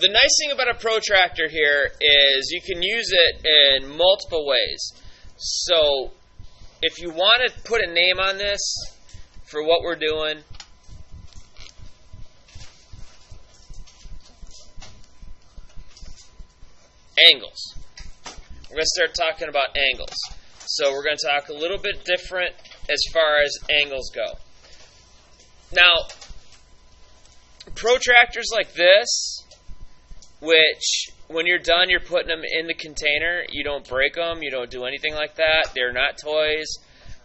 the nice thing about a protractor here is you can use it in multiple ways. So if you want to put a name on this for what we're doing, angles. We're going to start talking about angles. So we're going to talk a little bit different as far as angles go. Now, protractors like this, which when you're done, you're putting them in the container. You don't break them. You don't do anything like that. They're not toys.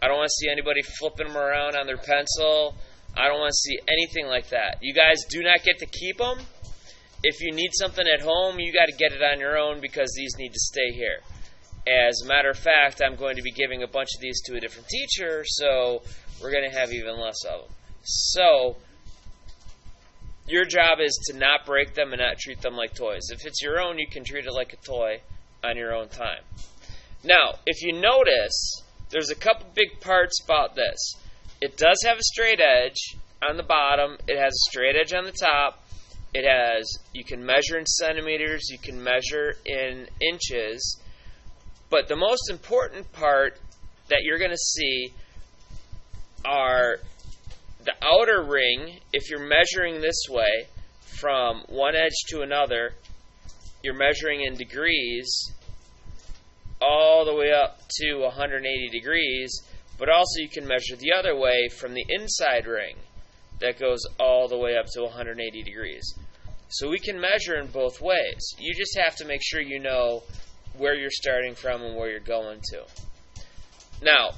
I don't want to see anybody flipping them around on their pencil. I don't want to see anything like that. You guys do not get to keep them. If you need something at home, you got to get it on your own because these need to stay here. As a matter of fact, I'm going to be giving a bunch of these to a different teacher, so we're going to have even less of them. So your job is to not break them and not treat them like toys. If it's your own, you can treat it like a toy on your own time. Now, if you notice, there's a couple big parts about this. It does have a straight edge on the bottom. It has a straight edge on the top. It has, you can measure in centimeters, you can measure in inches. But the most important part that you're going to see are the outer ring. If you're measuring this way from one edge to another, you're measuring in degrees all the way up to 180 degrees, but also you can measure the other way from the inside ring that goes all the way up to 180 degrees. So we can measure in both ways. You just have to make sure you know where you're starting from and where you're going to. Now,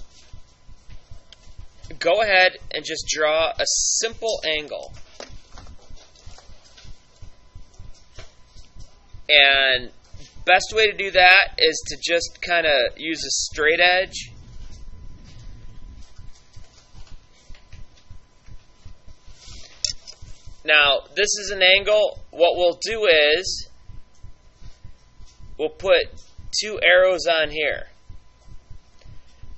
go ahead and just draw a simple angle. And best way to do that is to just kind of use a straight edge. Now, this is an angle. What we'll do is we'll put two arrows on here.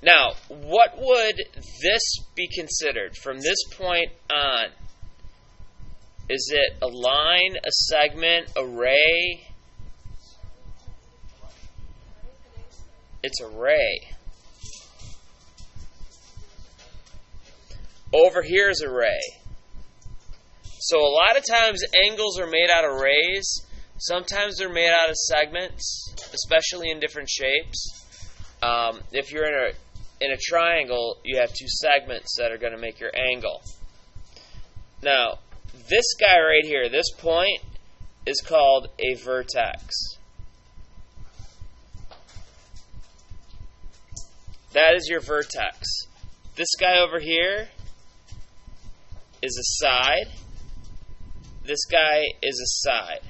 Now, what would this be considered from this point on? Is it a line, a segment, a ray? It's a ray. Over here is a ray. So a lot of times angles are made out of rays. Sometimes they're made out of segments, especially in different shapes. If you're in a triangle, you have two segments that are going to make your angle. Now, this guy right here, this point, is called a vertex. That is your vertex. This guy over here is a side. This guy is a side.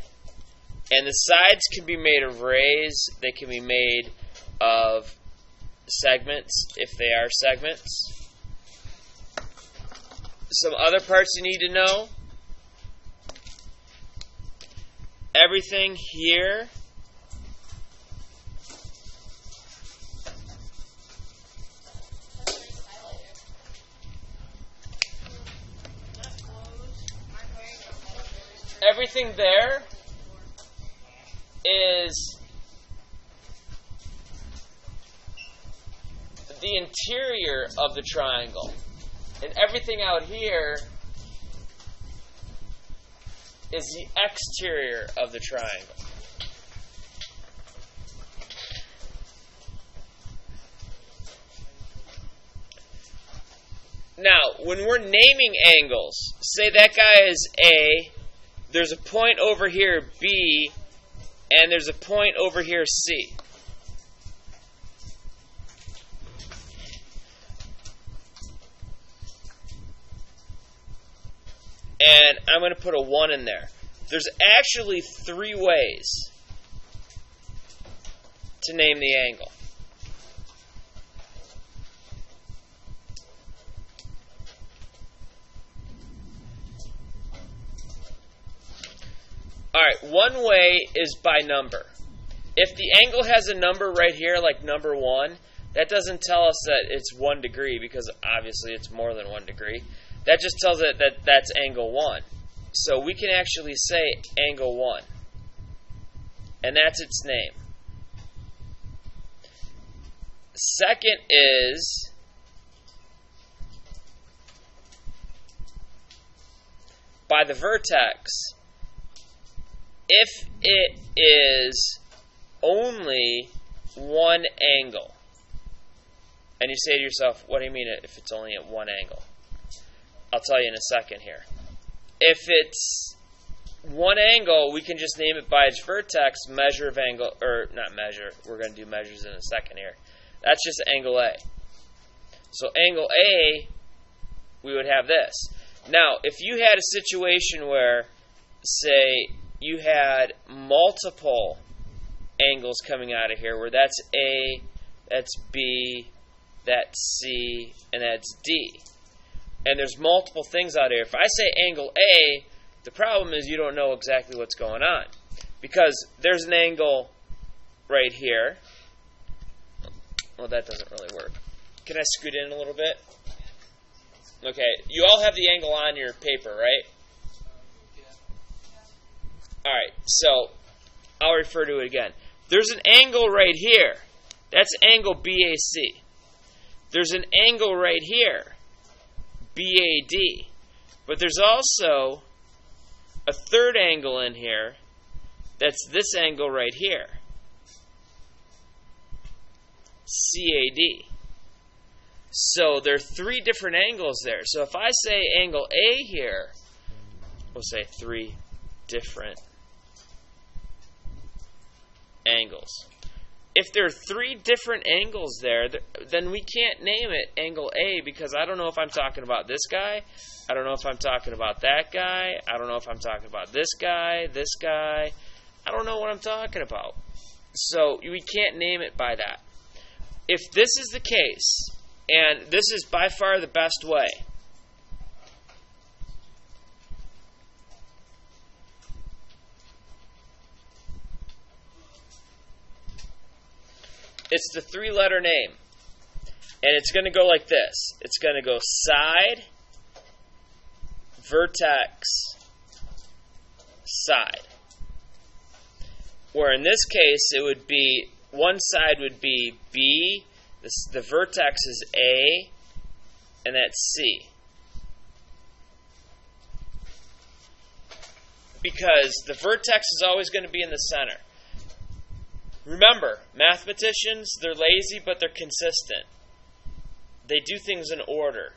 And the sides can be made of rays. They can be made of segments, if they are segments. Some other parts you need to know. Everything here everything there is the interior of the triangle. And everything out here is the exterior of the triangle. Now, when we're naming angles, say that guy is A, there's a point over here, B, and there's a point over here, C. And I'm going to put a 1 in there. There's actually 3 ways to name the angle. Alright, one way is by number. If the angle has a number right here, like number 1, that doesn't tell us that it's 1 degree, because obviously it's more than 1 degree. That just tells it that that's angle 1. So we can actually say angle 1. and that's its name. Second is by the vertex if it is only one angle. And you say to yourself, what do you mean if it's only at one angle? I'll tell you in a second here. If it's one angle, we can just name it by its vertex, measure of angle, or not measure, we're going to do measures in a second here. That's just angle A. So angle A, we would have this. Now, if you had a situation where, say, you had multiple angles coming out of here, where that's A, that's B, that's C, and that's D. And there's multiple things out here. If I say angle A, the problem is you don't know exactly what's going on. Because there's an angle right here. Well, that doesn't really work. Can I scoot in a little bit? Okay, you all have the angle on your paper, right? Alright, so I'll refer to it again. There's an angle right here. That's angle BAC. There's an angle right here, BAD. But there's also a third angle in here. That's this angle right here, CAD. So there are three different angles there. So if I say angle A here, we'll say three different angles. If there are three different angles there, then we can't name it angle A because I don't know if I'm talking about this guy. I don't know if I'm talking about that guy. I don't know if I'm talking about this guy, this guy. I don't know what I'm talking about. So we can't name it by that. If this is the case, and this is by far the best way, it's the three-letter name. And it's going to go like this. It's going to go side, vertex, side. Where in this case, it would be, one side would be B, the vertex is A, and that's C. Because the vertex is always going to be in the center. Remember, mathematicians, they're lazy, but they're consistent. They do things in order.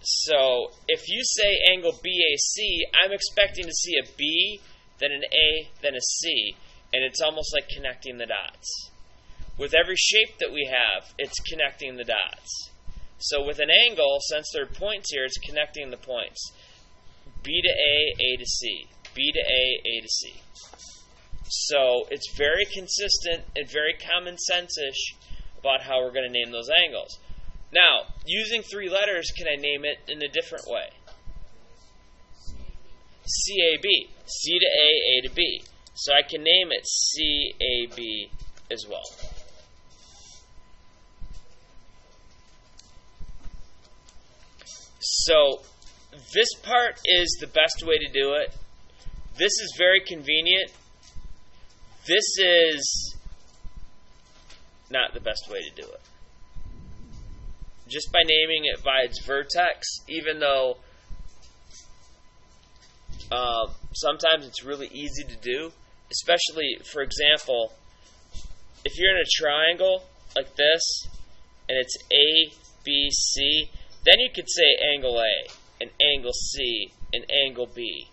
So, if you say angle BAC, I'm expecting to see a B, then an A, then a C, and it's almost like connecting the dots. With every shape that we have, it's connecting the dots. So with an angle, since there are points here, it's connecting the points. B to A, A to C. B to A to C. So it's very consistent and very common sense-ish about how we're going to name those angles. Now, using three letters, can I name it in a different way? CAB. C to A to B. So I can name it CAB as well. So this part is the best way to do it. This is very convenient. This is not the best way to do it. Just by naming it by its vertex, even though sometimes it's really easy to do, especially, for example, if you're in a triangle like this, and it's A, B, C, then you could say angle A, and angle C, and angle B.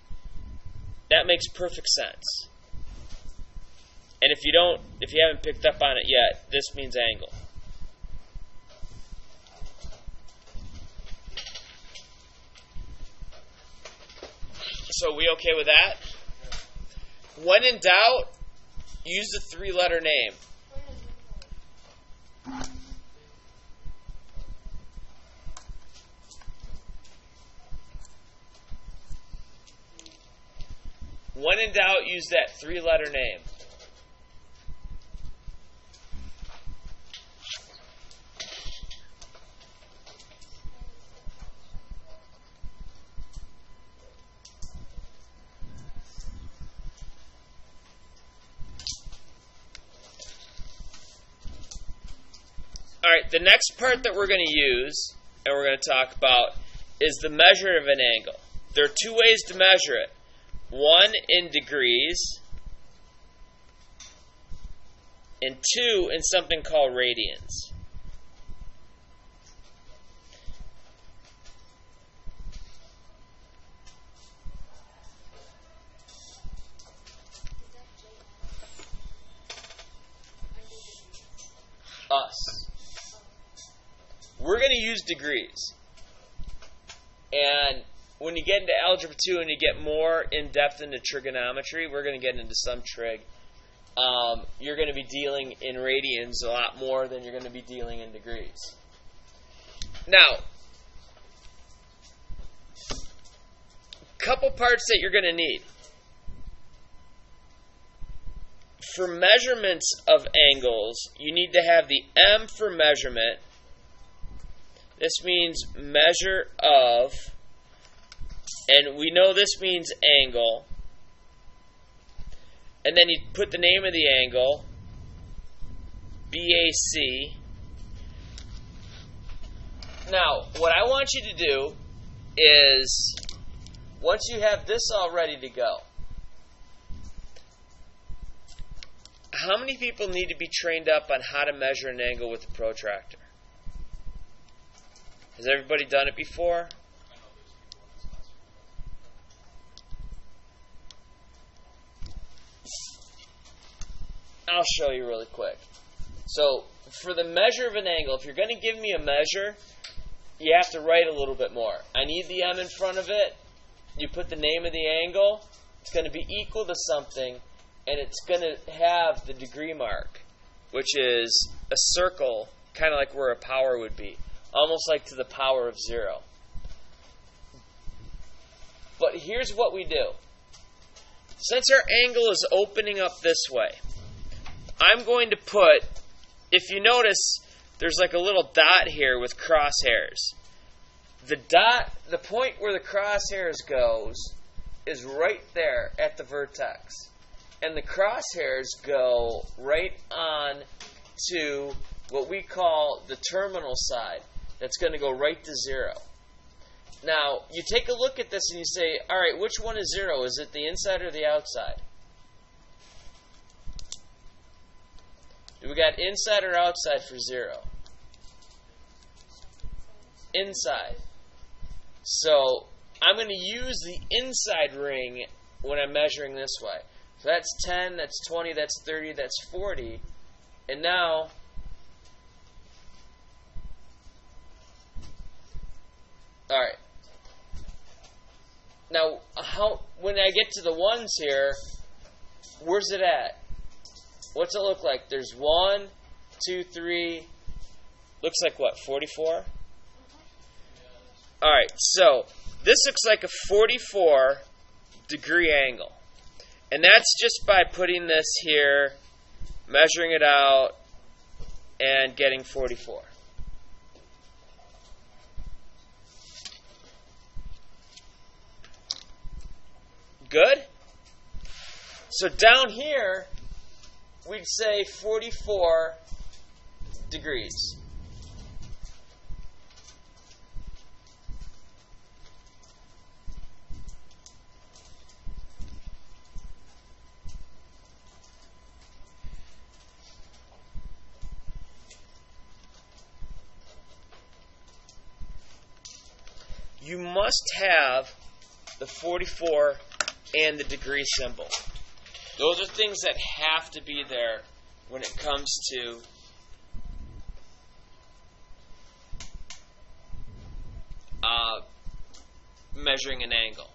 That makes perfect sense. And if you haven't picked up on it yet, this means angle. So we okay with that? When in doubt, use the three-letter name. When in doubt, use that three-letter name. Alright, the next part that we're going to use, and we're going to talk about, is the measure of an angle. There are two ways to measure it. One in degrees, and two in something called radians. Us. We're going to use degrees. And when you get into Algebra 2 and you get more in-depth into trigonometry, we're going to get into some trig. You're going to be dealing in radians a lot more than you're going to be dealing in degrees. Now, a couple parts that you're going to need. For measurements of angles, you need to have the M for measurement. This means measure of, and we know this means angle. And then you put the name of the angle, BAC. Now, what I want you to do is, once you have this all ready to go, how many people need to be trained up on how to measure an angle with a protractor? Has everybody done it before? I'll show you really quick. So, for the measure of an angle, if you're going to give me a measure, you have to write a little bit more. I need the M in front of it. You put the name of the angle. It's going to be equal to something, and it's going to have the degree mark, which is a circle, kind of like where a power would be, almost like to the power of 0. But here's what we do. Since our angle is opening up this way, I'm going to put, if you notice, there's like a little dot here with crosshairs. The dot, the point where the crosshairs goes, is right there at the vertex. And the crosshairs go right on to what we call the terminal side. That's going to go right to 0. Now, you take a look at this and you say, all right, which one is 0? Is it the inside or the outside? Do we got inside or outside for 0? Inside. So, I'm going to use the inside ring when I'm measuring this way. So that's 10, that's 20, that's 30, that's 40. And now, all right. Now, when I get to the ones here, where's it at? What's it look like? There's 1, 2, 3. Looks like what, 44? All right, so this looks like a 44 degree angle. And that's just by putting this here, measuring it out, and getting 44. Good? So down here, we'd say 44 degrees. You must have the 44 and the degree symbol. Those are things that have to be there when it comes to measuring an angle.